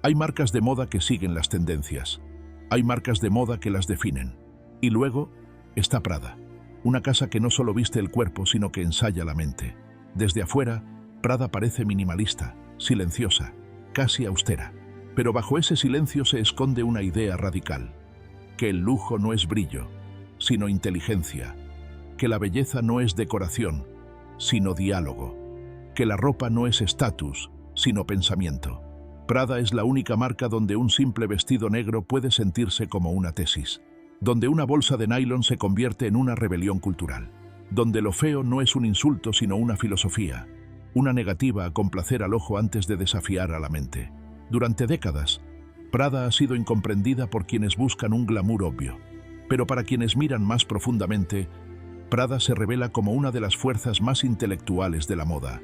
Hay marcas de moda que siguen las tendencias. Hay marcas de moda que las definen. Y luego está Prada, una casa que no solo viste el cuerpo, sino que ensaya la mente. Desde afuera, Prada parece minimalista, silenciosa, casi austera. Pero bajo ese silencio se esconde una idea radical: que el lujo no es brillo, sino inteligencia, que la belleza no es decoración, sino diálogo, que la ropa no es estatus, sino pensamiento. Prada es la única marca donde un simple vestido negro puede sentirse como una tesis, donde una bolsa de nylon se convierte en una rebelión cultural, donde lo feo no es un insulto sino una filosofía, una negativa a complacer al ojo antes de desafiar a la mente. Durante décadas, Prada ha sido incomprendida por quienes buscan un glamour obvio, pero para quienes miran más profundamente, Prada se revela como una de las fuerzas más intelectuales de la moda,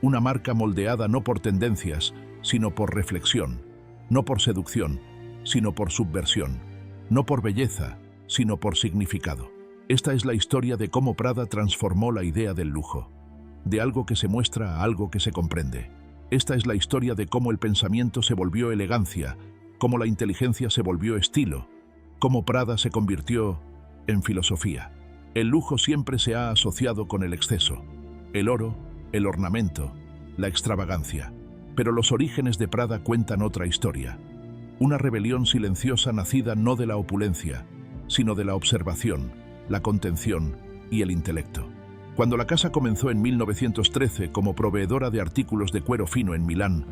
una marca moldeada no por tendencias, sino por reflexión, no por seducción, sino por subversión, no por belleza, sino por significado. Esta es la historia de cómo Prada transformó la idea del lujo, de algo que se muestra a algo que se comprende. Esta es la historia de cómo el pensamiento se volvió elegancia, cómo la inteligencia se volvió estilo, cómo Prada se convirtió en filosofía. El lujo siempre se ha asociado con el exceso, el oro, el ornamento, la extravagancia. Pero los orígenes de Prada cuentan otra historia. Una rebelión silenciosa nacida no de la opulencia, sino de la observación, la contención y el intelecto. Cuando la casa comenzó en 1913 como proveedora de artículos de cuero fino en Milán,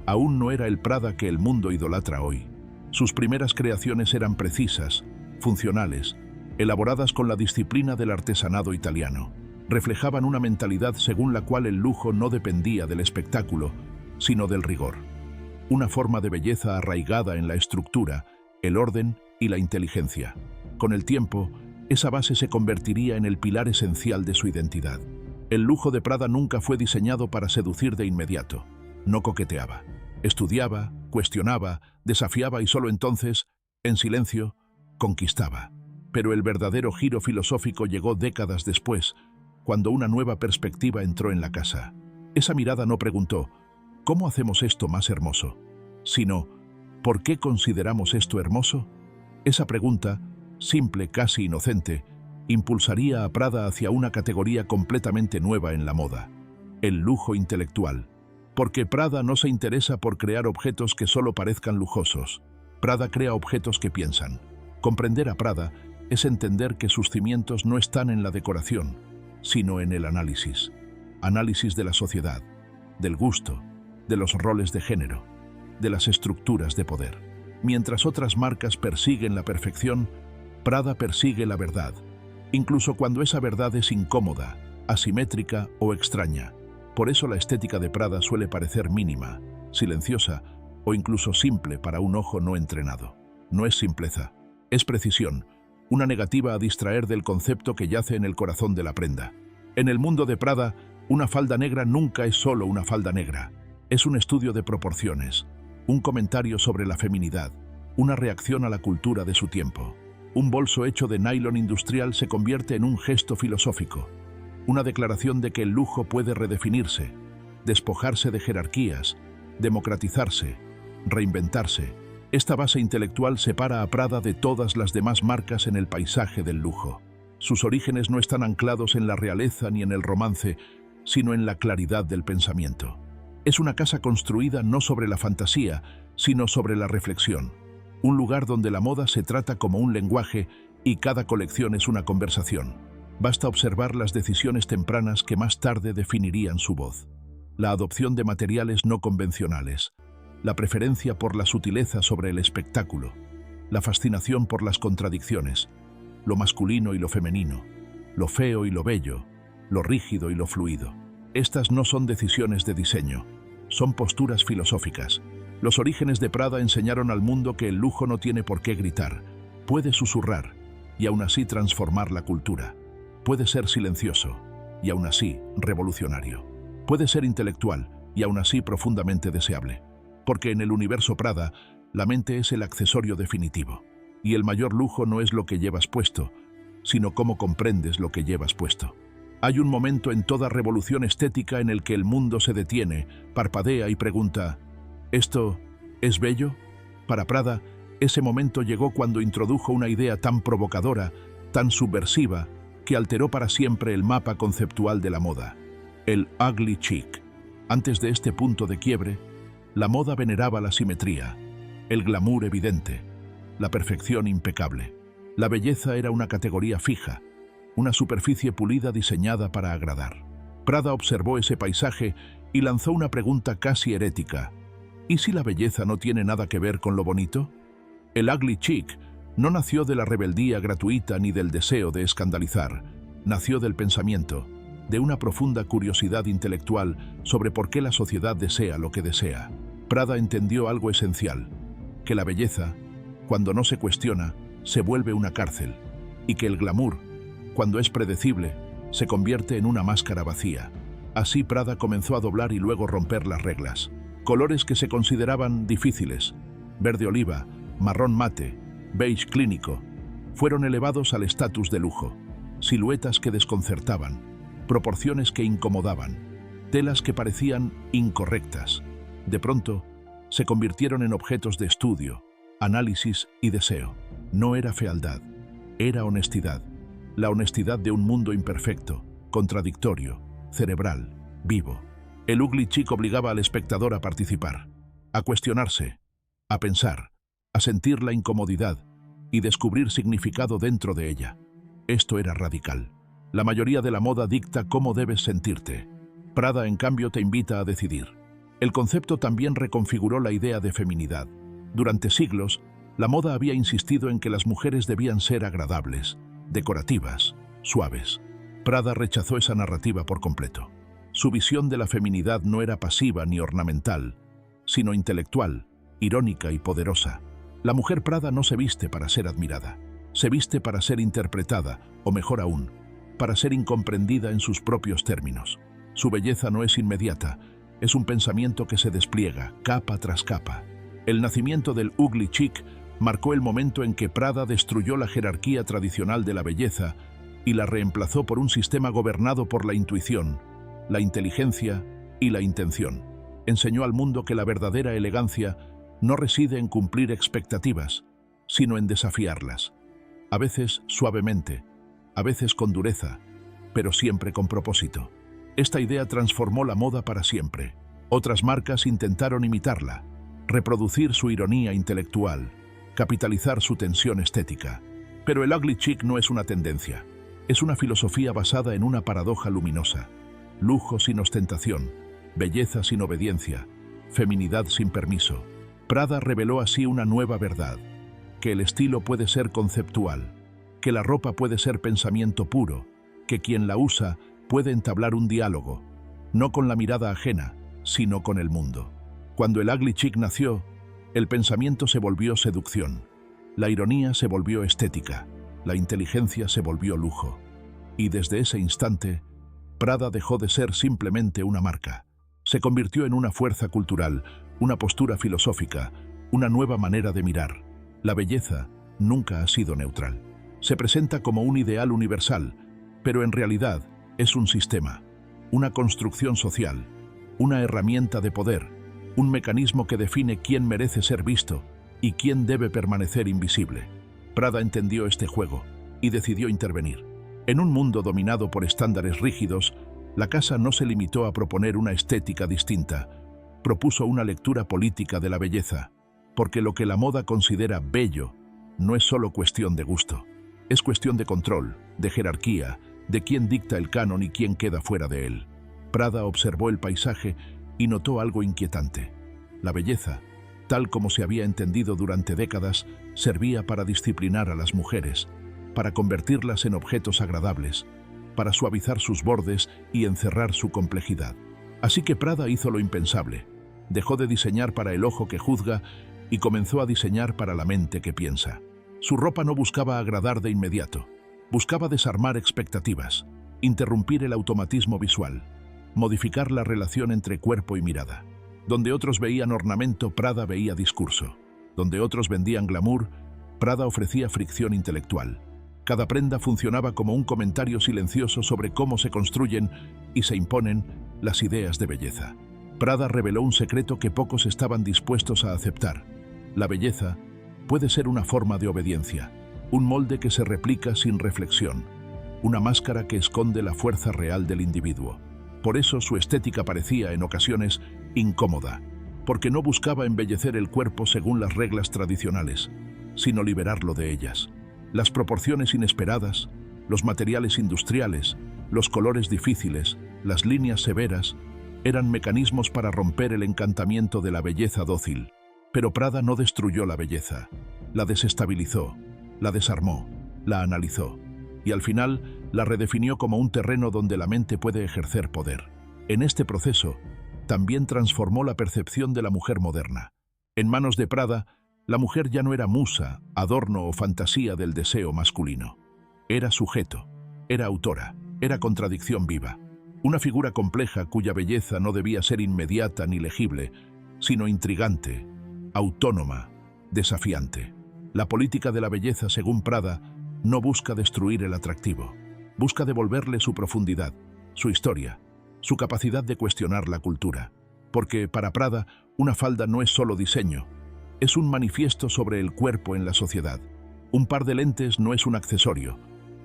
aún no era el Prada que el mundo idolatra hoy. Sus primeras creaciones eran precisas, funcionales, elaboradas con la disciplina del artesanado italiano. Reflejaban una mentalidad según la cual el lujo no dependía del espectáculo, sino del rigor. Una forma de belleza arraigada en la estructura, el orden y la inteligencia. Con el tiempo, esa base se convertiría en el pilar esencial de su identidad. El lujo de Prada nunca fue diseñado para seducir de inmediato. No coqueteaba. Estudiaba, cuestionaba, desafiaba y solo entonces, en silencio, conquistaba. Pero el verdadero giro filosófico llegó décadas después, cuando una nueva perspectiva entró en la casa. Esa mirada no preguntó, ¿cómo hacemos esto más hermoso?, sino, ¿por qué consideramos esto hermoso? Esa pregunta, simple, casi inocente, impulsaría a Prada hacia una categoría completamente nueva en la moda: el lujo intelectual. Porque Prada no se interesa por crear objetos que solo parezcan lujosos. Prada crea objetos que piensan. Comprender a Prada es entender que sus cimientos no están en la decoración, sino en el análisis. Análisis de la sociedad, del gusto, de los roles de género, de las estructuras de poder. Mientras otras marcas persiguen la perfección, Prada persigue la verdad, incluso cuando esa verdad es incómoda, asimétrica o extraña. Por eso la estética de Prada suele parecer mínima, silenciosa o incluso simple para un ojo no entrenado. No es simpleza, es precisión, una negativa a distraer del concepto que yace en el corazón de la prenda. En el mundo de Prada, una falda negra nunca es solo una falda negra. Es un estudio de proporciones, un comentario sobre la feminidad, una reacción a la cultura de su tiempo. Un bolso hecho de nylon industrial se convierte en un gesto filosófico, una declaración de que el lujo puede redefinirse, despojarse de jerarquías, democratizarse, reinventarse. Esta base intelectual separa a Prada de todas las demás marcas en el paisaje del lujo. Sus orígenes no están anclados en la realeza ni en el romance, sino en la claridad del pensamiento. Es una casa construida no sobre la fantasía, sino sobre la reflexión. Un lugar donde la moda se trata como un lenguaje y cada colección es una conversación. Basta observar las decisiones tempranas que más tarde definirían su voz. La adopción de materiales no convencionales, la preferencia por la sutileza sobre el espectáculo, la fascinación por las contradicciones, lo masculino y lo femenino, lo feo y lo bello, lo rígido y lo fluido. Estas no son decisiones de diseño, son posturas filosóficas. Los orígenes de Prada enseñaron al mundo que el lujo no tiene por qué gritar, puede susurrar y aún así transformar la cultura. Puede ser silencioso y aún así revolucionario. Puede ser intelectual y aún así profundamente deseable. Porque en el universo Prada, la mente es el accesorio definitivo. Y el mayor lujo no es lo que llevas puesto, sino cómo comprendes lo que llevas puesto. Hay un momento en toda revolución estética en el que el mundo se detiene, parpadea y pregunta: ¿esto ¿Es bello? Para Prada, ese momento llegó cuando introdujo una idea tan provocadora, tan subversiva, que alteró para siempre el mapa conceptual de la moda: el ugly chic. Antes de este punto de quiebre, la moda veneraba la simetría, el glamour evidente, la perfección impecable. La belleza era una categoría fija, una superficie pulida diseñada para agradar. Prada observó ese paisaje y lanzó una pregunta casi herética: ¿y si la belleza no tiene nada que ver con lo bonito? El ugly chic no nació de la rebeldía gratuita ni del deseo de escandalizar, nació del pensamiento, de una profunda curiosidad intelectual sobre por qué la sociedad desea lo que desea. Prada entendió algo esencial: que la belleza, cuando no se cuestiona, se vuelve una cárcel, y que el glamour, cuando es predecible, se convierte en una máscara vacía. Así Prada comenzó a doblar y luego romper las reglas. Colores que se consideraban difíciles, verde oliva, marrón mate, beige clínico, fueron elevados al estatus de lujo. Siluetas que desconcertaban, proporciones que incomodaban, telas que parecían incorrectas. De pronto, se convirtieron en objetos de estudio, análisis y deseo. No era fealdad, era honestidad. La honestidad de un mundo imperfecto, contradictorio, cerebral, vivo. El ugly chic obligaba al espectador a participar, a cuestionarse, a pensar, a sentir la incomodidad y descubrir significado dentro de ella. Esto era radical. La mayoría de la moda dicta cómo debes sentirte. Prada, en cambio, te invita a decidir. El concepto también reconfiguró la idea de feminidad. Durante siglos, la moda había insistido en que las mujeres debían ser agradables, decorativas, suaves. Prada rechazó esa narrativa por completo. Su visión de la feminidad no era pasiva ni ornamental, sino intelectual, irónica y poderosa. La mujer Prada no se viste para ser admirada, se viste para ser interpretada, o mejor aún, para ser incomprendida en sus propios términos. Su belleza no es inmediata, es un pensamiento que se despliega, capa tras capa. El nacimiento del ugly chic marcó el momento en que Prada destruyó la jerarquía tradicional de la belleza y la reemplazó por un sistema gobernado por la intuición, la inteligencia y la intención. Enseñó al mundo que la verdadera elegancia no reside en cumplir expectativas, sino en desafiarlas. A veces suavemente, a veces con dureza, pero siempre con propósito. Esta idea transformó la moda para siempre. Otras marcas intentaron imitarla, reproducir su ironía intelectual, capitalizar su tensión estética. Pero el ugly chic no es una tendencia, es una filosofía basada en una paradoja luminosa: lujo sin ostentación, belleza sin obediencia, feminidad sin permiso. Prada reveló así una nueva verdad: que el estilo puede ser conceptual, que la ropa puede ser pensamiento puro, que quien la usa puede entablar un diálogo, no con la mirada ajena, sino con el mundo. Cuando el ugly chic nació, el pensamiento se volvió seducción, la ironía se volvió estética, la inteligencia se volvió lujo. Y desde ese instante, Prada dejó de ser simplemente una marca. Se convirtió en una fuerza cultural, una postura filosófica, una nueva manera de mirar. La belleza nunca ha sido neutral. Se presenta como un ideal universal, pero en realidad es un sistema, una construcción social, una herramienta de poder, un mecanismo que define quién merece ser visto y quién debe permanecer invisible. Prada entendió este juego y decidió intervenir. En un mundo dominado por estándares rígidos, la casa no se limitó a proponer una estética distinta, propuso una lectura política de la belleza, porque lo que la moda considera bello no es solo cuestión de gusto, es cuestión de control, de jerarquía, de quién dicta el canon y quién queda fuera de él. Prada observó el paisaje y notó algo inquietante. La belleza, tal como se había entendido durante décadas, servía para disciplinar a las mujeres, para convertirlas en objetos agradables, para suavizar sus bordes y encerrar su complejidad. Así que Prada hizo lo impensable. Dejó de diseñar para el ojo que juzga y comenzó a diseñar para la mente que piensa. Su ropa no buscaba agradar de inmediato, buscaba desarmar expectativas, interrumpir el automatismo visual, modificar la relación entre cuerpo y mirada. Donde otros veían ornamento, Prada veía discurso. Donde otros vendían glamour, Prada ofrecía fricción intelectual. Cada prenda funcionaba como un comentario silencioso sobre cómo se construyen y se imponen las ideas de belleza. Prada reveló un secreto que pocos estaban dispuestos a aceptar. La belleza puede ser una forma de obediencia, un molde que se replica sin reflexión, una máscara que esconde la fuerza real del individuo. Por eso su estética parecía, en ocasiones, incómoda, porque no buscaba embellecer el cuerpo según las reglas tradicionales, sino liberarlo de ellas. Las proporciones inesperadas, los materiales industriales, los colores difíciles, las líneas severas, eran mecanismos para romper el encantamiento de la belleza dócil. Pero Prada no destruyó la belleza, la desestabilizó, la desarmó, la analizó, y al final la redefinió como un terreno donde la mente puede ejercer poder. En este proceso, también transformó la percepción de la mujer moderna. En manos de Prada, la mujer ya no era musa, adorno o fantasía del deseo masculino. Era sujeto, era autora, era contradicción viva. Una figura compleja cuya belleza no debía ser inmediata ni legible, sino intrigante, autónoma, desafiante. La política de la belleza, según Prada, no busca destruir el atractivo. Busca devolverle su profundidad, su historia, su capacidad de cuestionar la cultura. Porque, para Prada, una falda no es solo diseño, es un manifiesto sobre el cuerpo en la sociedad. Un par de lentes no es un accesorio,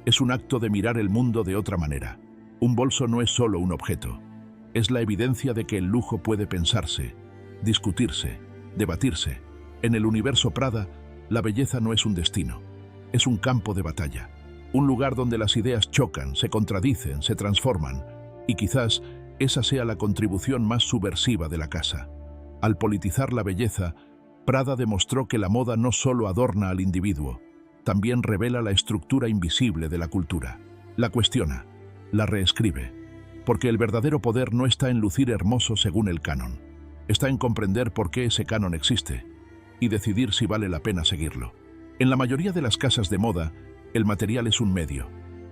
es un acto de mirar el mundo de otra manera. Un bolso no es solo un objeto, es la evidencia de que el lujo puede pensarse, discutirse, debatirse. En el universo Prada, la belleza no es un destino, es un campo de batalla, un lugar donde las ideas chocan, se contradicen, se transforman, y quizás esa sea la contribución más subversiva de la casa. Al politizar la belleza, Prada demostró que la moda no solo adorna al individuo, también revela la estructura invisible de la cultura. La cuestiona, la reescribe, porque el verdadero poder no está en lucir hermoso según el canon, está en comprender por qué ese canon existe y decidir si vale la pena seguirlo. En la mayoría de las casas de moda, el material es un medio.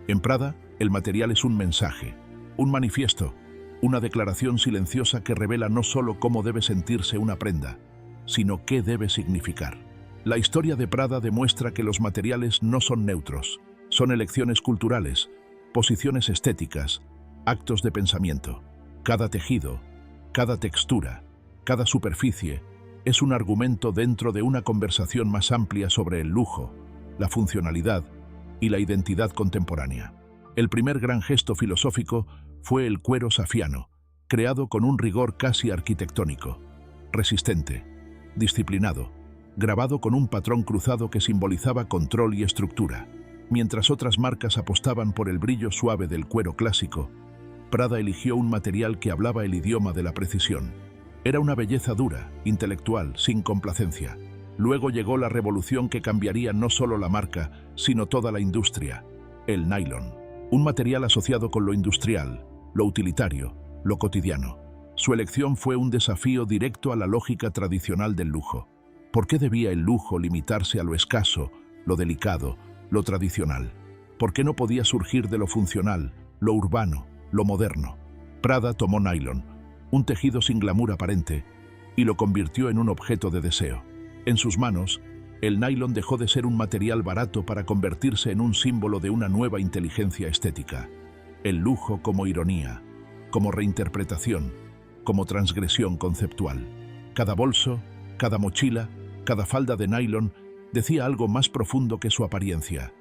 En Prada, el material es un mensaje, un manifiesto, una declaración silenciosa que revela no solo cómo debe sentirse una prenda, sino qué debe significar. La historia de Prada demuestra que los materiales no son neutros, son elecciones culturales, posiciones estéticas, actos de pensamiento. Cada tejido, cada textura, cada superficie es un argumento dentro de una conversación más amplia sobre el lujo, la funcionalidad y la identidad contemporánea. El primer gran gesto filosófico fue el cuero safiano, creado con un rigor casi arquitectónico, resistente, disciplinado, grabado con un patrón cruzado que simbolizaba control y estructura. Mientras otras marcas apostaban por el brillo suave del cuero clásico, Prada eligió un material que hablaba el idioma de la precisión. Era una belleza dura, intelectual, sin complacencia. Luego llegó la revolución que cambiaría no solo la marca, sino toda la industria: el nylon. Un material asociado con lo industrial, lo utilitario, lo cotidiano. Su elección fue un desafío directo a la lógica tradicional del lujo. ¿Por qué debía el lujo limitarse a lo escaso, lo delicado, lo tradicional? ¿Por qué no podía surgir de lo funcional, lo urbano, lo moderno? Prada tomó nylon, un tejido sin glamour aparente, y lo convirtió en un objeto de deseo. En sus manos, el nylon dejó de ser un material barato para convertirse en un símbolo de una nueva inteligencia estética. El lujo como ironía, como reinterpretación, como transgresión conceptual. Cada bolso, cada mochila, cada falda de nylon decía algo más profundo que su apariencia,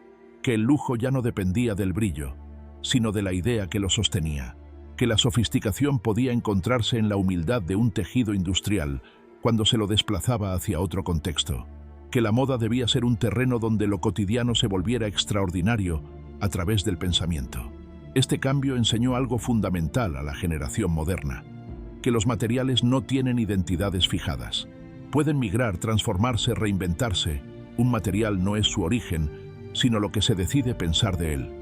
que el lujo ya no dependía del brillo, sino de la idea que lo sostenía, que la sofisticación podía encontrarse en la humildad de un tejido industrial cuando se lo desplazaba hacia otro contexto, que la moda debía ser un terreno donde lo cotidiano se volviera extraordinario a través del pensamiento. Este cambio enseñó algo fundamental a la generación moderna: que los materiales no tienen identidades fijadas. Pueden migrar, transformarse, reinventarse. Un material no es su origen, sino lo que se decide pensar de él.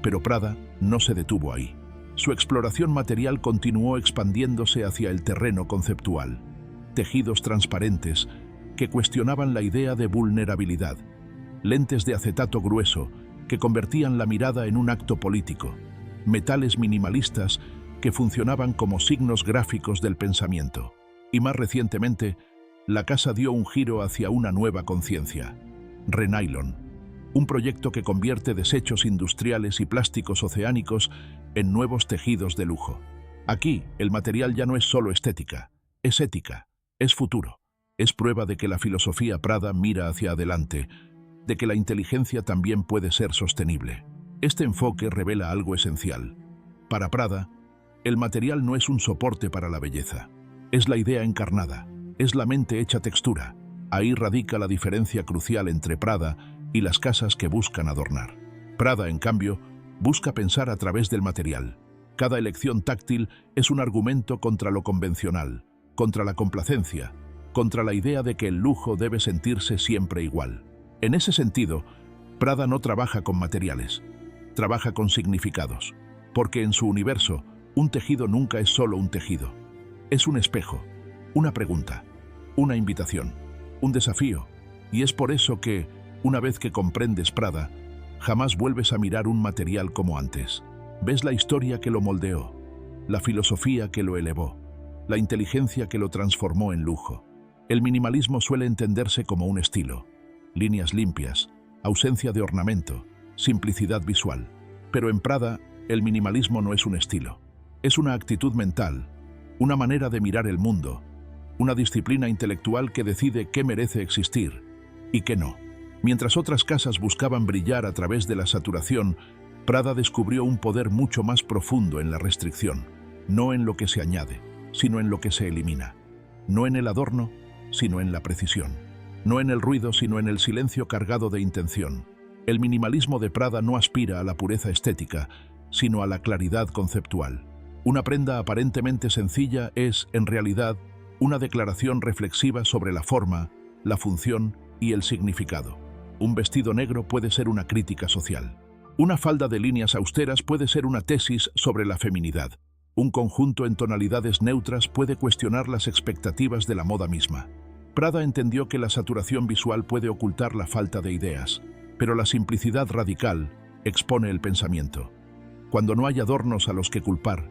Pero Prada no se detuvo ahí. Su exploración material continuó expandiéndose hacia el terreno conceptual. Tejidos transparentes que cuestionaban la idea de vulnerabilidad. Lentes de acetato grueso que convertían la mirada en un acto político. Metales minimalistas que funcionaban como signos gráficos del pensamiento. Y más recientemente, la casa dio un giro hacia una nueva conciencia: Renylon, un proyecto que convierte desechos industriales y plásticos oceánicos en nuevos tejidos de lujo. Aquí, el material ya no es solo estética, es ética, es futuro. Es prueba de que la filosofía Prada mira hacia adelante, de que la inteligencia también puede ser sostenible. Este enfoque revela algo esencial. Para Prada, el material no es un soporte para la belleza. Es la idea encarnada, es la mente hecha textura. Ahí radica la diferencia crucial entre Prada y las casas que buscan adornar. Prada, en cambio, busca pensar a través del material. Cada elección táctil es un argumento contra lo convencional, contra la complacencia, contra la idea de que el lujo debe sentirse siempre igual. En ese sentido, Prada no trabaja con materiales, trabaja con significados, porque en su universo, un tejido nunca es solo un tejido. Es un espejo, una pregunta, una invitación, un desafío, y es por eso que, una vez que comprendes Prada, jamás vuelves a mirar un material como antes. Ves la historia que lo moldeó, la filosofía que lo elevó, la inteligencia que lo transformó en lujo. El minimalismo suele entenderse como un estilo, líneas limpias, ausencia de ornamento, simplicidad visual. Pero en Prada, el minimalismo no es un estilo, es una actitud mental, una manera de mirar el mundo, una disciplina intelectual que decide qué merece existir y qué no. Mientras otras casas buscaban brillar a través de la saturación, Prada descubrió un poder mucho más profundo en la restricción, no en lo que se añade, sino en lo que se elimina, no en el adorno, sino en la precisión, no en el ruido, sino en el silencio cargado de intención. El minimalismo de Prada no aspira a la pureza estética, sino a la claridad conceptual. Una prenda aparentemente sencilla es, en realidad, una declaración reflexiva sobre la forma, la función y el significado. Un vestido negro puede ser una crítica social. Una falda de líneas austeras puede ser una tesis sobre la feminidad. Un conjunto en tonalidades neutras puede cuestionar las expectativas de la moda misma. Prada entendió que la saturación visual puede ocultar la falta de ideas, pero la simplicidad radical expone el pensamiento. Cuando no hay adornos a los que culpar,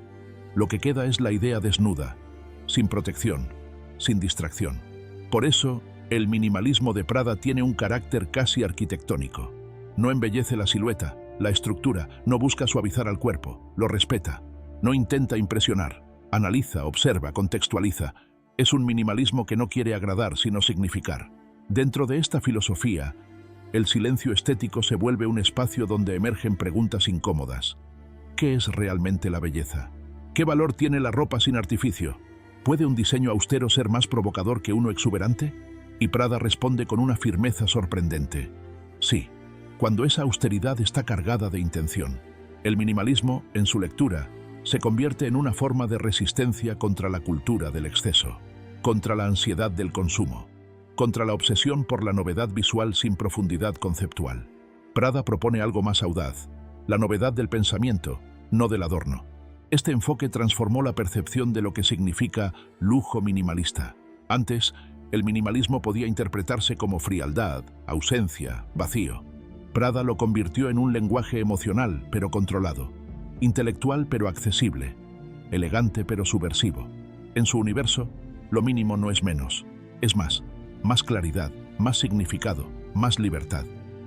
lo que queda es la idea desnuda, sin protección, sin distracción. Por eso, el minimalismo de Prada tiene un carácter casi arquitectónico. No embellece la silueta, la estructura, no busca suavizar al cuerpo, lo respeta. No intenta impresionar, analiza, observa, contextualiza. Es un minimalismo que no quiere agradar, sino significar. Dentro de esta filosofía, el silencio estético se vuelve un espacio donde emergen preguntas incómodas. ¿Qué es realmente la belleza? ¿Qué valor tiene la ropa sin artificio? ¿Puede un diseño austero ser más provocador que uno exuberante? Y Prada responde con una firmeza sorprendente. Sí, cuando esa austeridad está cargada de intención. El minimalismo, en su lectura, se convierte en una forma de resistencia contra la cultura del exceso, contra la ansiedad del consumo, contra la obsesión por la novedad visual sin profundidad conceptual. Prada propone algo más audaz, la novedad del pensamiento, no del adorno. Este enfoque transformó la percepción de lo que significa lujo minimalista. Antes, el minimalismo podía interpretarse como frialdad, ausencia, vacío. Prada lo convirtió en un lenguaje emocional, pero controlado, intelectual pero accesible, elegante pero subversivo. En su universo, lo mínimo no es menos, es más claridad, más significado, más libertad.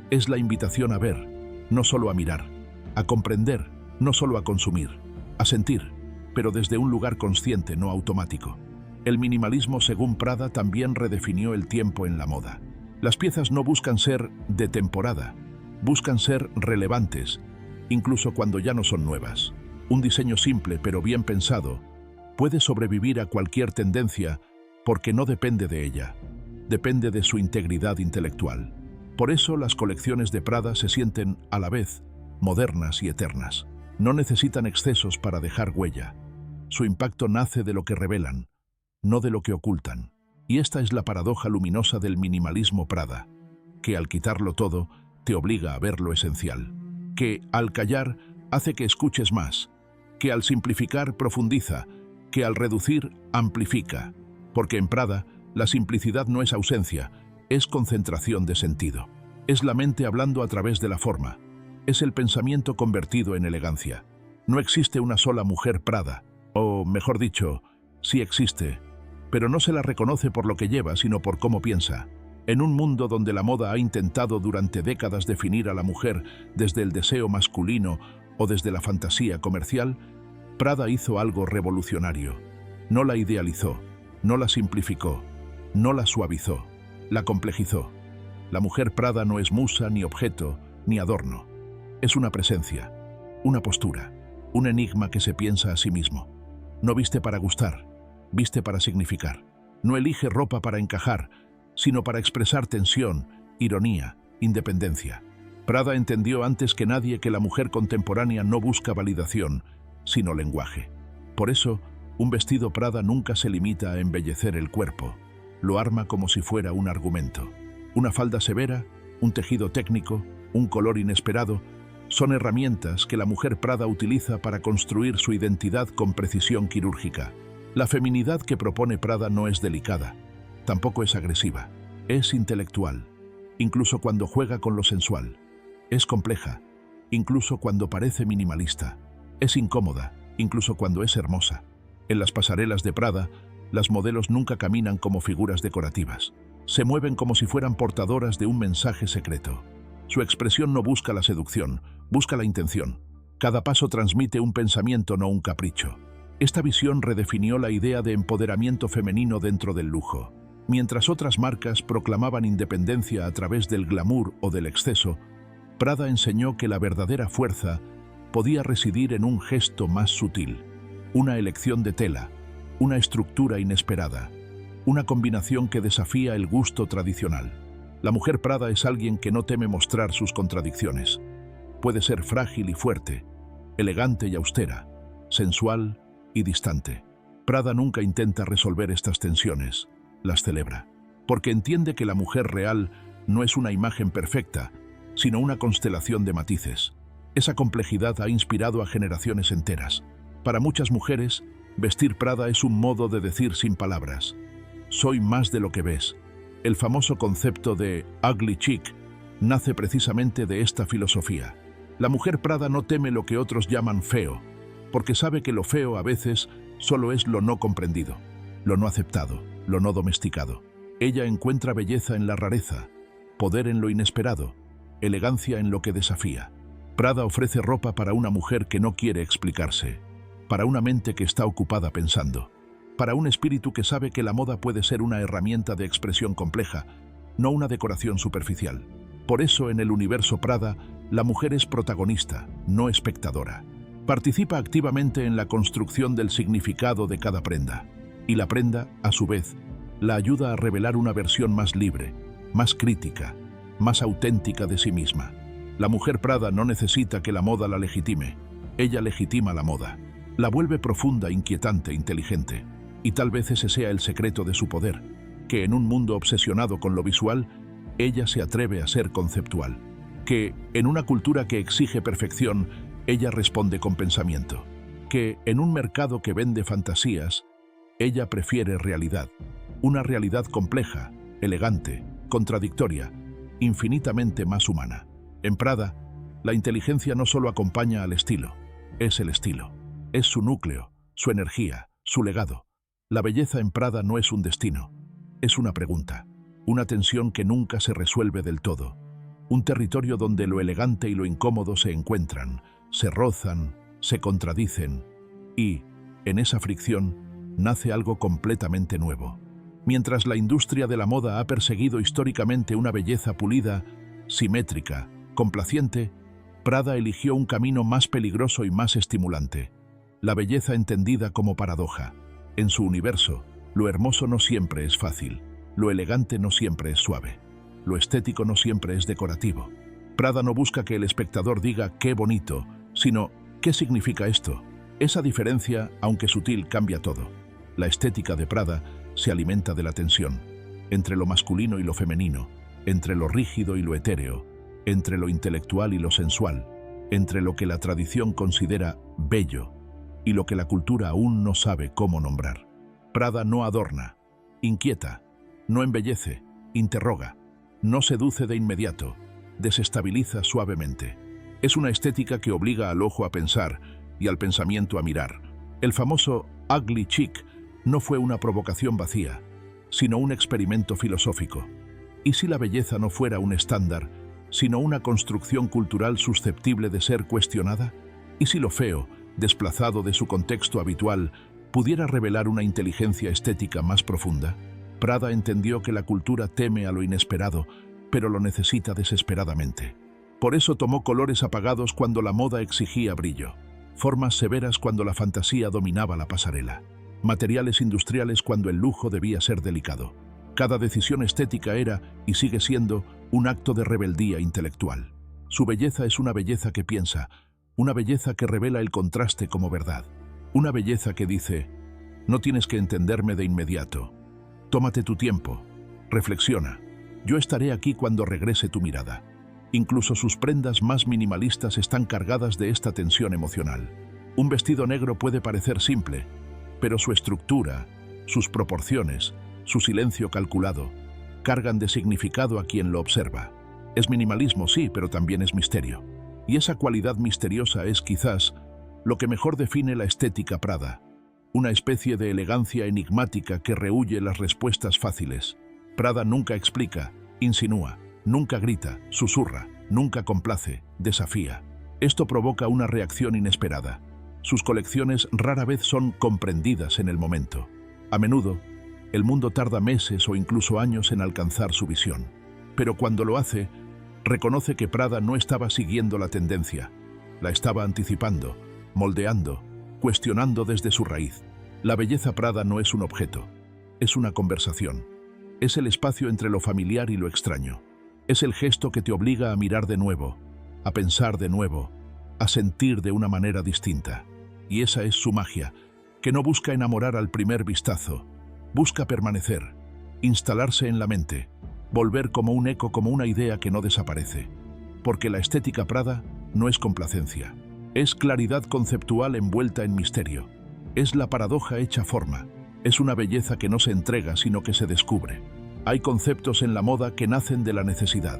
Es la invitación a ver, no solo a mirar, a comprender, no solo a consumir, a sentir, pero desde un lugar consciente, no automático. El minimalismo, según Prada, también redefinió el tiempo en la moda. Las piezas no buscan ser de temporada, buscan ser relevantes, incluso cuando ya no son nuevas. Un diseño simple pero bien pensado puede sobrevivir a cualquier tendencia porque no depende de ella, depende de su integridad intelectual. Por eso las colecciones de Prada se sienten, a la vez, modernas y eternas. No necesitan excesos para dejar huella. Su impacto nace de lo que revelan, no de lo que ocultan. Y esta es la paradoja luminosa del minimalismo Prada, que al quitarlo todo, te obliga a ver lo esencial, que al callar hace que escuches más, que al simplificar profundiza, que al reducir amplifica, porque en Prada la simplicidad no es ausencia, es concentración de sentido. Es la mente hablando a través de la forma, es el pensamiento convertido en elegancia. No existe una sola mujer Prada, o mejor dicho, sí existe, pero no se la reconoce por lo que lleva, sino por cómo piensa. En un mundo donde la moda ha intentado durante décadas definir a la mujer desde el deseo masculino o desde la fantasía comercial, Prada hizo algo revolucionario. No la idealizó, no la simplificó, no la suavizó, la complejizó. La mujer Prada no es musa, ni objeto, ni adorno. Es una presencia, una postura, un enigma que se piensa a sí mismo. No viste para gustar, viste para significar. No elige ropa para encajar, sino para expresar tensión, ironía, independencia. Prada entendió antes que nadie que la mujer contemporánea no busca validación, sino lenguaje. Por eso, un vestido Prada nunca se limita a embellecer el cuerpo. Lo arma como si fuera un argumento. Una falda severa, un tejido técnico, un color inesperado, son herramientas que la mujer Prada utiliza para construir su identidad con precisión quirúrgica. La feminidad que propone Prada no es delicada, tampoco es agresiva, es intelectual, incluso cuando juega con lo sensual. Es compleja, incluso cuando parece minimalista. Es incómoda, incluso cuando es hermosa. En las pasarelas de Prada, las modelos nunca caminan como figuras decorativas. Se mueven como si fueran portadoras de un mensaje secreto. Su expresión no busca la seducción, busca la intención. Cada paso transmite un pensamiento, no un capricho. Esta visión redefinió la idea de empoderamiento femenino dentro del lujo. Mientras otras marcas proclamaban independencia a través del glamour o del exceso, Prada enseñó que la verdadera fuerza podía residir en un gesto más sutil, una elección de tela, una estructura inesperada, una combinación que desafía el gusto tradicional. La mujer Prada es alguien que no teme mostrar sus contradicciones. Puede ser frágil y fuerte, elegante y austera, sensual y distante. Prada nunca intenta resolver estas tensiones, las celebra, porque entiende que la mujer real no es una imagen perfecta, sino una constelación de matices. Esa complejidad ha inspirado a generaciones enteras. Para muchas mujeres, vestir Prada es un modo de decir sin palabras: soy más de lo que ves. El famoso concepto de ugly chic nace precisamente de esta filosofía. La mujer Prada no teme lo que otros llaman feo, porque sabe que lo feo a veces solo es lo no comprendido, lo no aceptado, lo no domesticado. Ella encuentra belleza en la rareza, poder en lo inesperado, elegancia en lo que desafía. Prada ofrece ropa para una mujer que no quiere explicarse, para una mente que está ocupada pensando, para un espíritu que sabe que la moda puede ser una herramienta de expresión compleja, no una decoración superficial. Por eso, en el universo Prada, la mujer es protagonista, no espectadora. Participa activamente en la construcción del significado de cada prenda, y la prenda, a su vez, la ayuda a revelar una versión más libre, más crítica, más auténtica de sí misma. La mujer Prada no necesita que la moda la legitime, ella legitima la moda. La vuelve profunda, inquietante, inteligente. Y tal vez ese sea el secreto de su poder, que en un mundo obsesionado con lo visual, ella se atreve a ser conceptual. Que, en una cultura que exige perfección, ella responde con pensamiento. Que, en un mercado que vende fantasías, ella prefiere realidad. Una realidad compleja, elegante, contradictoria, infinitamente más humana. En Prada, la inteligencia no solo acompaña al estilo, es el estilo. Es su núcleo, su energía, su legado. La belleza en Prada no es un destino, es una pregunta, una tensión que nunca se resuelve del todo. Un territorio donde lo elegante y lo incómodo se encuentran, se rozan, se contradicen y, en esa fricción, nace algo completamente nuevo. Mientras la industria de la moda ha perseguido históricamente una belleza pulida, simétrica, complaciente, Prada eligió un camino más peligroso y más estimulante. La belleza entendida como paradoja. En su universo, lo hermoso no siempre es fácil, lo elegante no siempre es suave, lo estético no siempre es decorativo. Prada no busca que el espectador diga «qué bonito», sino «¿qué significa esto?». Esa diferencia, aunque sutil, cambia todo. La estética de Prada se alimenta de la tensión, entre lo masculino y lo femenino, entre lo rígido y lo etéreo, entre lo intelectual y lo sensual, entre lo que la tradición considera bello y lo que la cultura aún no sabe cómo nombrar. Prada no adorna, inquieta, no embellece, interroga, no seduce de inmediato, desestabiliza suavemente. Es una estética que obliga al ojo a pensar y al pensamiento a mirar. El famoso ugly chic no fue una provocación vacía, sino un experimento filosófico. ¿Y si la belleza no fuera un estándar, sino una construcción cultural susceptible de ser cuestionada? ¿Y si lo feo desplazado de su contexto habitual, pudiera revelar una inteligencia estética más profunda? Prada entendió que la cultura teme a lo inesperado, pero lo necesita desesperadamente. Por eso tomó colores apagados cuando la moda exigía brillo, formas severas cuando la fantasía dominaba la pasarela, materiales industriales cuando el lujo debía ser delicado. Cada decisión estética era, y sigue siendo, un acto de rebeldía intelectual. Su belleza es una belleza que piensa, una belleza que revela el contraste como verdad, una belleza que dice: no tienes que entenderme de inmediato. Tómate tu tiempo, reflexiona. Yo estaré aquí cuando regrese tu mirada. Incluso sus prendas más minimalistas están cargadas de esta tensión emocional. Un vestido negro puede parecer simple, pero su estructura, sus proporciones, su silencio calculado, cargan de significado a quien lo observa. Es minimalismo, sí, pero también es misterio. Y esa cualidad misteriosa es, quizás, lo que mejor define la estética Prada. Una especie de elegancia enigmática que rehúye las respuestas fáciles. Prada nunca explica, insinúa, nunca grita, susurra, nunca complace, desafía. Esto provoca una reacción inesperada. Sus colecciones rara vez son comprendidas en el momento. A menudo, el mundo tarda meses o incluso años en alcanzar su visión. Pero cuando lo hace, reconoce que Prada no estaba siguiendo la tendencia. La estaba anticipando, moldeando, cuestionando desde su raíz. La belleza Prada no es un objeto, es una conversación. Es el espacio entre lo familiar y lo extraño. Es el gesto que te obliga a mirar de nuevo, a pensar de nuevo, a sentir de una manera distinta. Y esa es su magia, que no busca enamorar al primer vistazo, busca permanecer, instalarse en la mente, volver como un eco, como una idea que no desaparece. Porque la estética Prada no es complacencia, es claridad conceptual envuelta en misterio, es la paradoja hecha forma, es una belleza que no se entrega sino que se descubre. Hay conceptos en la moda que nacen de la necesidad,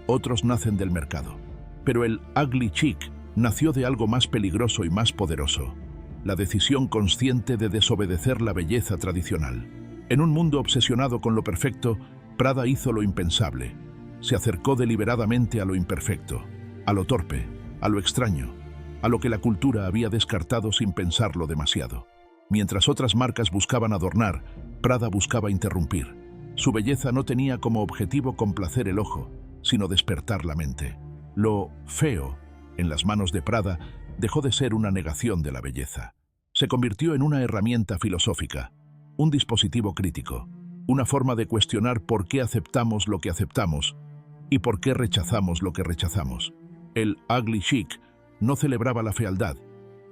otros nacen del mercado. Pero el ugly chic nació de algo más peligroso y más poderoso: la decisión consciente de desobedecer la belleza tradicional. En un mundo obsesionado con lo perfecto, Prada hizo lo impensable. Se acercó deliberadamente a lo imperfecto, a lo torpe, a lo extraño, a lo que la cultura había descartado sin pensarlo demasiado. Mientras otras marcas buscaban adornar, Prada buscaba interrumpir. Su belleza no tenía como objetivo complacer el ojo, sino despertar la mente. Lo feo, en las manos de Prada, dejó de ser una negación de la belleza. Se convirtió en una herramienta filosófica, un dispositivo crítico, una forma de cuestionar por qué aceptamos lo que aceptamos y por qué rechazamos lo que rechazamos. El ugly chic no celebraba la fealdad,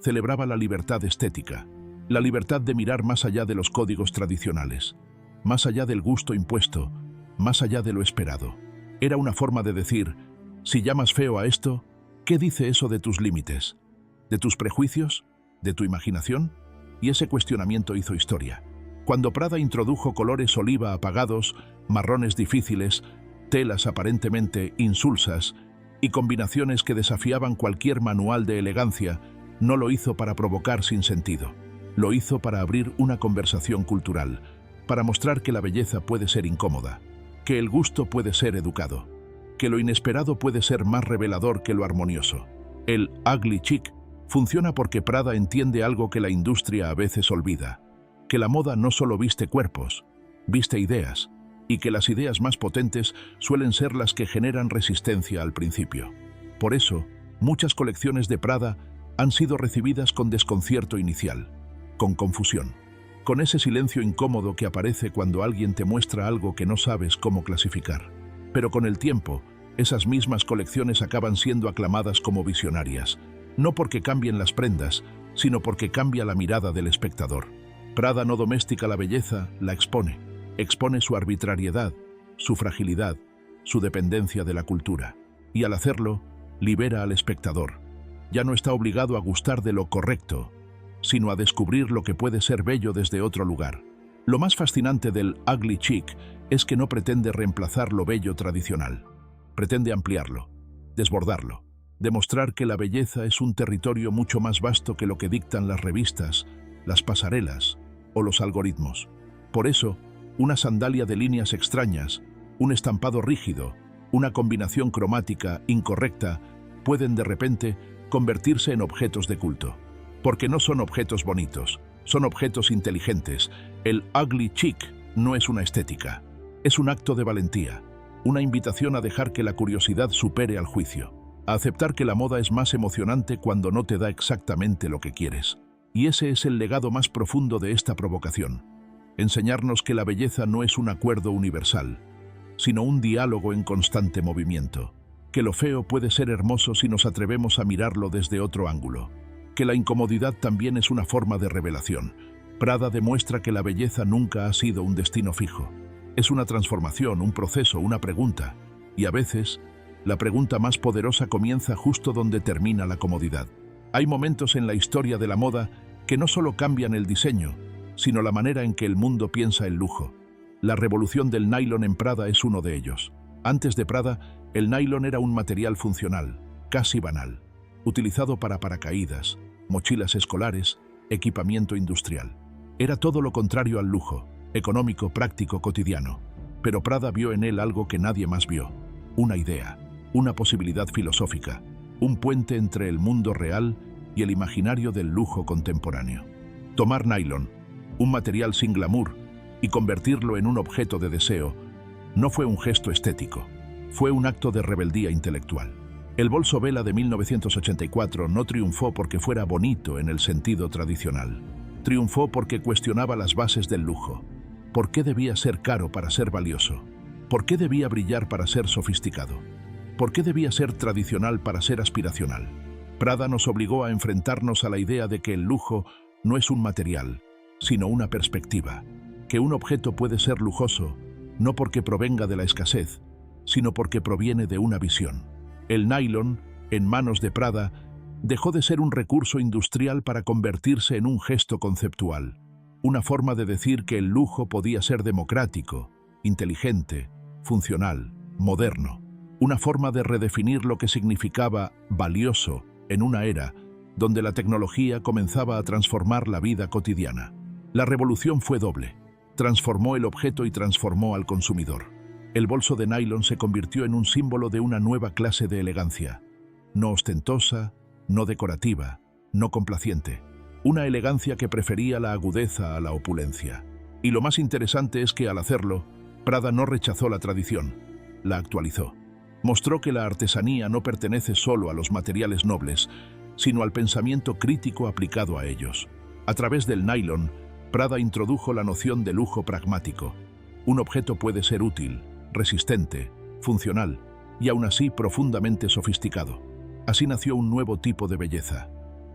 celebraba la libertad estética, la libertad de mirar más allá de los códigos tradicionales, más allá del gusto impuesto, más allá de lo esperado. Era una forma de decir: si llamas feo a esto, ¿qué dice eso de tus límites? ¿De tus prejuicios? ¿De tu imaginación? Y ese cuestionamiento hizo historia. Cuando Prada introdujo colores oliva apagados, marrones difíciles, telas aparentemente insulsas y combinaciones que desafiaban cualquier manual de elegancia, no lo hizo para provocar sinsentido. Lo hizo para abrir una conversación cultural, para mostrar que la belleza puede ser incómoda, que el gusto puede ser educado, que lo inesperado puede ser más revelador que lo armonioso. El ugly chic funciona porque Prada entiende algo que la industria a veces olvida: que la moda no solo viste cuerpos, viste ideas, y que las ideas más potentes suelen ser las que generan resistencia al principio. Por eso, muchas colecciones de Prada han sido recibidas con desconcierto inicial, con confusión, con ese silencio incómodo que aparece cuando alguien te muestra algo que no sabes cómo clasificar. Pero con el tiempo, esas mismas colecciones acaban siendo aclamadas como visionarias, no porque cambien las prendas, sino porque cambia la mirada del espectador. Prada no domestica la belleza, la expone. Expone su arbitrariedad, su fragilidad, su dependencia de la cultura. Y al hacerlo, libera al espectador. Ya no está obligado a gustar de lo correcto, sino a descubrir lo que puede ser bello desde otro lugar. Lo más fascinante del ugly chic es que no pretende reemplazar lo bello tradicional. Pretende ampliarlo, desbordarlo, demostrar que la belleza es un territorio mucho más vasto que lo que dictan las revistas, las pasarelas o los algoritmos. Por eso, una sandalia de líneas extrañas, un estampado rígido, una combinación cromática incorrecta pueden de repente convertirse en objetos de culto. Porque no son objetos bonitos, son objetos inteligentes. El ugly chic no es una estética, es un acto de valentía, una invitación a dejar que la curiosidad supere al juicio, a aceptar que la moda es más emocionante cuando no te da exactamente lo que quieres. Y ese es el legado más profundo de esta provocación. Enseñarnos que la belleza no es un acuerdo universal, sino un diálogo en constante movimiento. Que lo feo puede ser hermoso si nos atrevemos a mirarlo desde otro ángulo. Que la incomodidad también es una forma de revelación. Prada demuestra que la belleza nunca ha sido un destino fijo. Es una transformación, un proceso, una pregunta. Y a veces, la pregunta más poderosa comienza justo donde termina la comodidad. Hay momentos en la historia de la moda que no solo cambian el diseño, sino la manera en que el mundo piensa el lujo. La revolución del nylon en Prada es uno de ellos. Antes de Prada, el nylon era un material funcional, casi banal, utilizado para paracaídas, mochilas escolares, equipamiento industrial. Era todo lo contrario al lujo, económico, práctico, cotidiano. Pero Prada vio en él algo que nadie más vio, una idea, una posibilidad filosófica, un puente entre el mundo real y el imaginario del lujo contemporáneo. Tomar nylon, un material sin glamour, y convertirlo en un objeto de deseo, no fue un gesto estético, fue un acto de rebeldía intelectual. El bolso Vela de 1984 no triunfó porque fuera bonito en el sentido tradicional. Triunfó porque cuestionaba las bases del lujo. ¿Por qué debía ser caro para ser valioso? ¿Por qué debía brillar para ser sofisticado? ¿Por qué debía ser tradicional para ser aspiracional? Prada nos obligó a enfrentarnos a la idea de que el lujo no es un material, sino una perspectiva. Que un objeto puede ser lujoso, no porque provenga de la escasez, sino porque proviene de una visión. El nylon, en manos de Prada, dejó de ser un recurso industrial para convertirse en un gesto conceptual, una forma de decir que el lujo podía ser democrático, inteligente, funcional, moderno, una forma de redefinir lo que significaba valioso en una era donde la tecnología comenzaba a transformar la vida cotidiana. La revolución fue doble. Transformó el objeto y transformó al consumidor. El bolso de nylon se convirtió en un símbolo de una nueva clase de elegancia, no ostentosa, no decorativa, no complaciente. Una elegancia que prefería la agudeza a la opulencia. Y lo más interesante es que al hacerlo, Prada no rechazó la tradición, la actualizó. Mostró que la artesanía no pertenece solo a los materiales nobles, sino al pensamiento crítico aplicado a ellos. A través del nylon, Prada introdujo la noción de lujo pragmático. Un objeto puede ser útil, resistente, funcional y aún así profundamente sofisticado. Así nació un nuevo tipo de belleza,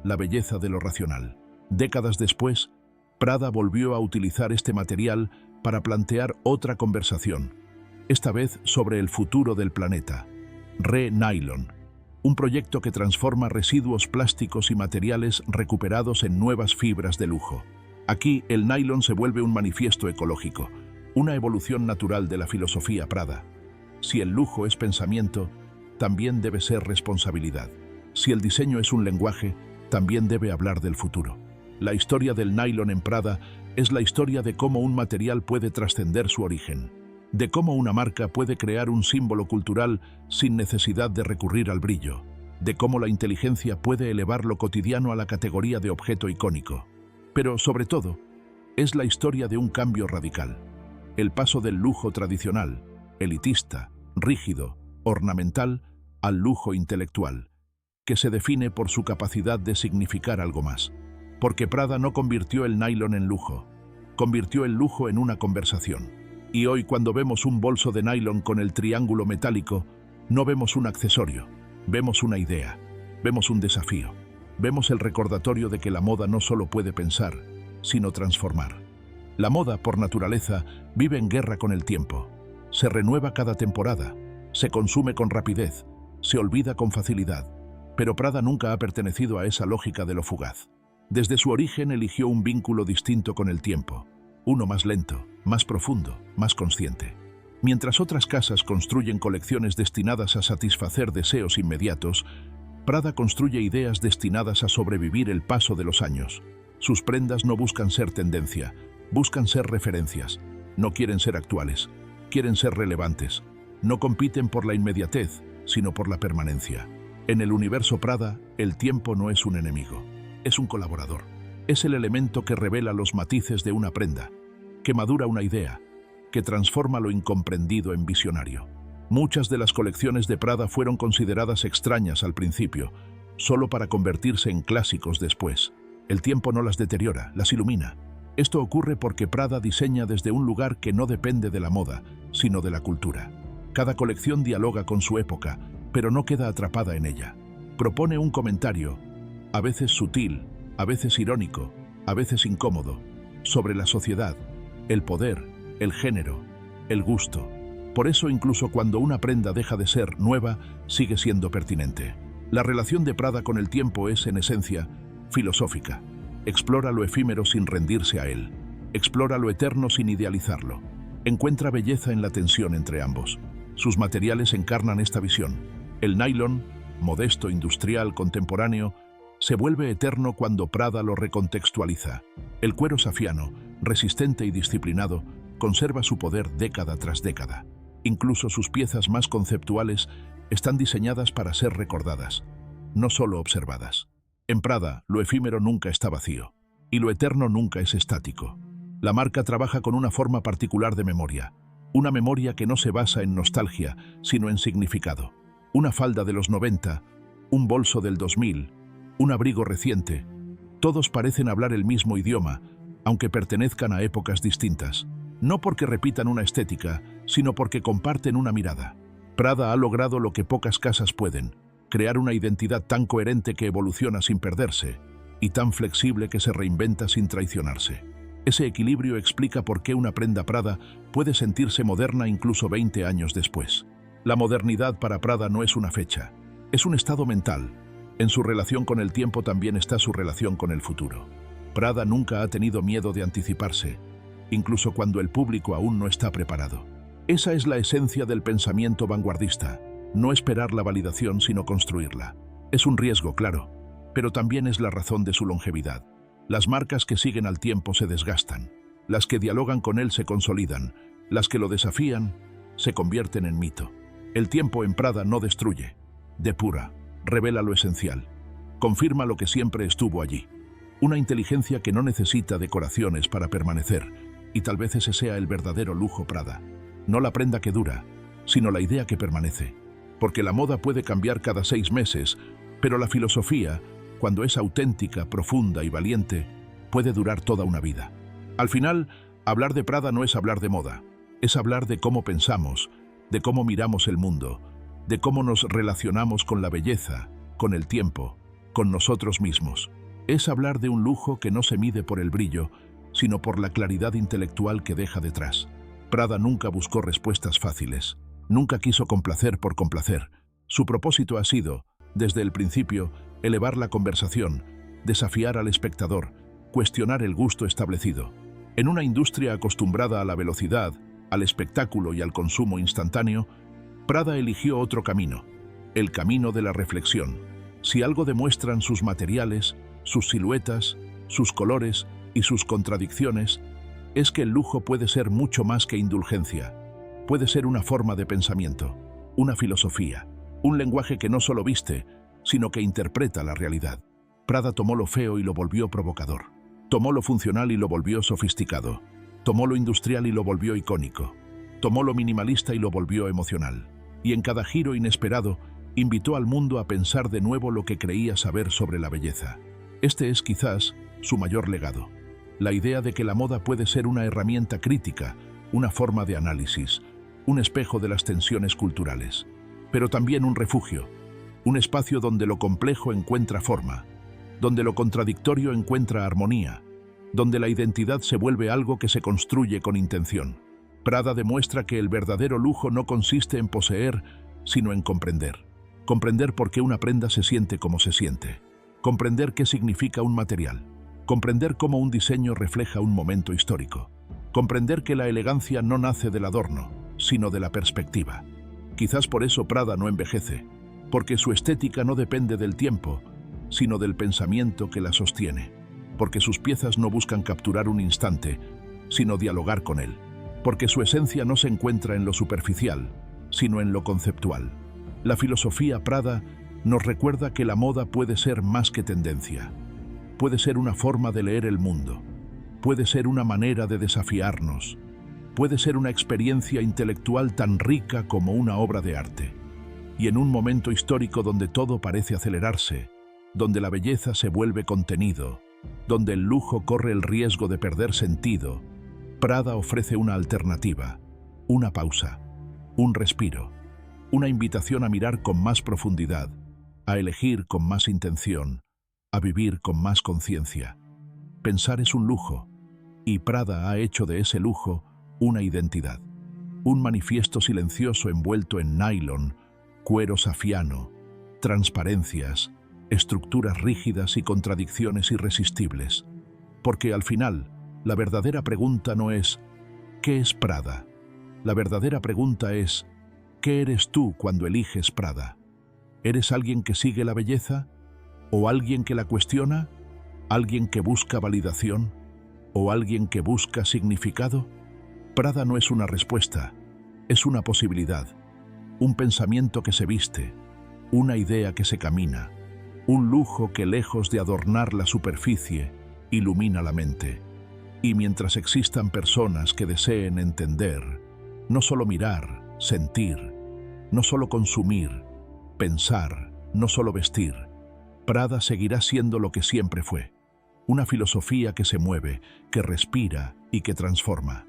la belleza de lo racional. Décadas después, Prada volvió a utilizar este material para plantear otra conversación, esta vez sobre el futuro del planeta. Re-Nylon, un proyecto que transforma residuos plásticos y materiales recuperados en nuevas fibras de lujo. Aquí, el nylon se vuelve un manifiesto ecológico, una evolución natural de la filosofía Prada. Si el lujo es pensamiento, también debe ser responsabilidad. Si el diseño es un lenguaje, también debe hablar del futuro. La historia del nylon en Prada es la historia de cómo un material puede trascender su origen, de cómo una marca puede crear un símbolo cultural sin necesidad de recurrir al brillo, de cómo la inteligencia puede elevar lo cotidiano a la categoría de objeto icónico. Pero, sobre todo, es la historia de un cambio radical. El paso del lujo tradicional, elitista, rígido, ornamental, al lujo intelectual, que se define por su capacidad de significar algo más. Porque Prada no convirtió el nylon en lujo, convirtió el lujo en una conversación. Y hoy, cuando vemos un bolso de nylon con el triángulo metálico, no vemos un accesorio, vemos una idea, vemos un desafío, vemos el recordatorio de que la moda no solo puede pensar, sino transformar. La moda, por naturaleza, vive en guerra con el tiempo. Se renueva cada temporada, se consume con rapidez, se olvida con facilidad. Pero Prada nunca ha pertenecido a esa lógica de lo fugaz. Desde su origen eligió un vínculo distinto con el tiempo, uno más lento, más profundo, más consciente. Mientras otras casas construyen colecciones destinadas a satisfacer deseos inmediatos, Prada construye ideas destinadas a sobrevivir el paso de los años. Sus prendas no buscan ser tendencia, buscan ser referencias. No quieren ser actuales, quieren ser relevantes. No compiten por la inmediatez, sino por la permanencia. En el universo Prada, el tiempo no es un enemigo. es un colaborador. Es el elemento que revela los matices de una prenda, que madura una idea, que transforma lo incomprendido en visionario. Muchas de las colecciones de Prada fueron consideradas extrañas al principio, solo para convertirse en clásicos después. El tiempo no las deteriora, las ilumina. Esto ocurre porque Prada diseña desde un lugar que no depende de la moda, sino de la cultura. Cada colección dialoga con su época, pero no queda atrapada en ella. Propone un comentario, a veces sutil, a veces irónico, a veces incómodo, sobre la sociedad, el poder, el género, el gusto. Por eso incluso cuando una prenda deja de ser nueva, sigue siendo pertinente. La relación de Prada con el tiempo es, en esencia, filosófica. Explora lo efímero sin rendirse a él. Explora lo eterno sin idealizarlo. Encuentra belleza en la tensión entre ambos. Sus materiales encarnan esta visión. El nylon, modesto, industrial, contemporáneo, se vuelve eterno cuando Prada lo recontextualiza. El cuero safiano, resistente y disciplinado, conserva su poder década tras década. Incluso sus piezas más conceptuales están diseñadas para ser recordadas, no solo observadas. En Prada, lo efímero nunca está vacío, y lo eterno nunca es estático. La marca trabaja con una forma particular de memoria, una memoria que no se basa en nostalgia, sino en significado. Una falda de los 90, un bolso del 2000, un abrigo reciente, todos parecen hablar el mismo idioma, aunque pertenezcan a épocas distintas. No porque repitan una estética, sino porque comparten una mirada. Prada ha logrado lo que pocas casas pueden, crear una identidad tan coherente que evoluciona sin perderse, y tan flexible que se reinventa sin traicionarse. Ese equilibrio explica por qué una prenda Prada puede sentirse moderna incluso 20 años después. La modernidad para Prada no es una fecha, es un estado mental. En su relación con el tiempo también está su relación con el futuro. Prada nunca ha tenido miedo de anticiparse, incluso cuando el público aún no está preparado. Esa es la esencia del pensamiento vanguardista, no esperar la validación sino construirla. Es un riesgo, claro, pero también es la razón de su longevidad. Las marcas que siguen al tiempo se desgastan, las que dialogan con él se consolidan, las que lo desafían se convierten en mito. El tiempo en Prada no destruye, depura, revela lo esencial, confirma lo que siempre estuvo allí. Una inteligencia que no necesita decoraciones para permanecer, y tal vez ese sea el verdadero lujo Prada. No la prenda que dura, sino la idea que permanece. Porque la moda puede cambiar cada 6 meses, pero la filosofía, cuando es auténtica, profunda y valiente, puede durar toda una vida. Al final, hablar de Prada no es hablar de moda, es hablar de cómo pensamos, de cómo miramos el mundo, de cómo nos relacionamos con la belleza, con el tiempo, con nosotros mismos. Es hablar de un lujo que no se mide por el brillo, sino por la claridad intelectual que deja detrás. Prada nunca buscó respuestas fáciles, nunca quiso complacer por complacer. Su propósito ha sido, desde el principio, elevar la conversación, desafiar al espectador, cuestionar el gusto establecido. En una industria acostumbrada a la velocidad, al espectáculo y al consumo instantáneo, Prada eligió otro camino, el camino de la reflexión. Si algo demuestran sus materiales, sus siluetas, sus colores y sus contradicciones, es que el lujo puede ser mucho más que indulgencia. Puede ser una forma de pensamiento, una filosofía, un lenguaje que no solo viste, sino que interpreta la realidad. Prada tomó lo feo y lo volvió provocador. Tomó lo funcional y lo volvió sofisticado. Tomó lo industrial y lo volvió icónico. Tomó lo minimalista y lo volvió emocional. Y en cada giro inesperado, invitó al mundo a pensar de nuevo lo que creía saber sobre la belleza. Este es quizás su mayor legado. La idea de que la moda puede ser una herramienta crítica, una forma de análisis, un espejo de las tensiones culturales, pero también un refugio, un espacio donde lo complejo encuentra forma, donde lo contradictorio encuentra armonía, donde la identidad se vuelve algo que se construye con intención. Prada demuestra que el verdadero lujo no consiste en poseer, sino en comprender. Comprender por qué una prenda se siente como se siente. Comprender qué significa un material. Comprender cómo un diseño refleja un momento histórico. Comprender que la elegancia no nace del adorno, sino de la perspectiva. Quizás por eso Prada no envejece, porque su estética no depende del tiempo, sino del pensamiento que la sostiene. Porque sus piezas no buscan capturar un instante, sino dialogar con él. Porque su esencia no se encuentra en lo superficial, sino en lo conceptual. La filosofía Prada nos recuerda que la moda puede ser más que tendencia. puede ser una forma de leer el mundo, puede ser una manera de desafiarnos, puede ser una experiencia intelectual tan rica como una obra de arte. Y en un momento histórico donde todo parece acelerarse, donde la belleza se vuelve contenido, donde el lujo corre el riesgo de perder sentido, Prada ofrece una alternativa, una pausa, un respiro, una invitación a mirar con más profundidad, a elegir con más intención, a vivir con más conciencia. Pensar es un lujo, y Prada ha hecho de ese lujo una identidad, un manifiesto silencioso envuelto en nylon, cuero safiano, transparencias, estructuras rígidas y contradicciones irresistibles. Porque al final, la verdadera pregunta no es ¿qué es Prada? La verdadera pregunta es ¿qué eres tú cuando eliges Prada? ¿Eres alguien que sigue la belleza? ¿O alguien que la cuestiona? ¿Alguien que busca validación? ¿O alguien que busca significado? Prada no es una respuesta, es una posibilidad, un pensamiento que se viste, una idea que se camina, un lujo que lejos de adornar la superficie, ilumina la mente. Y mientras existan personas que deseen entender, no solo mirar, sentir, no solo consumir, pensar, no solo vestir, Prada seguirá siendo lo que siempre fue, una filosofía que se mueve, que respira y que transforma.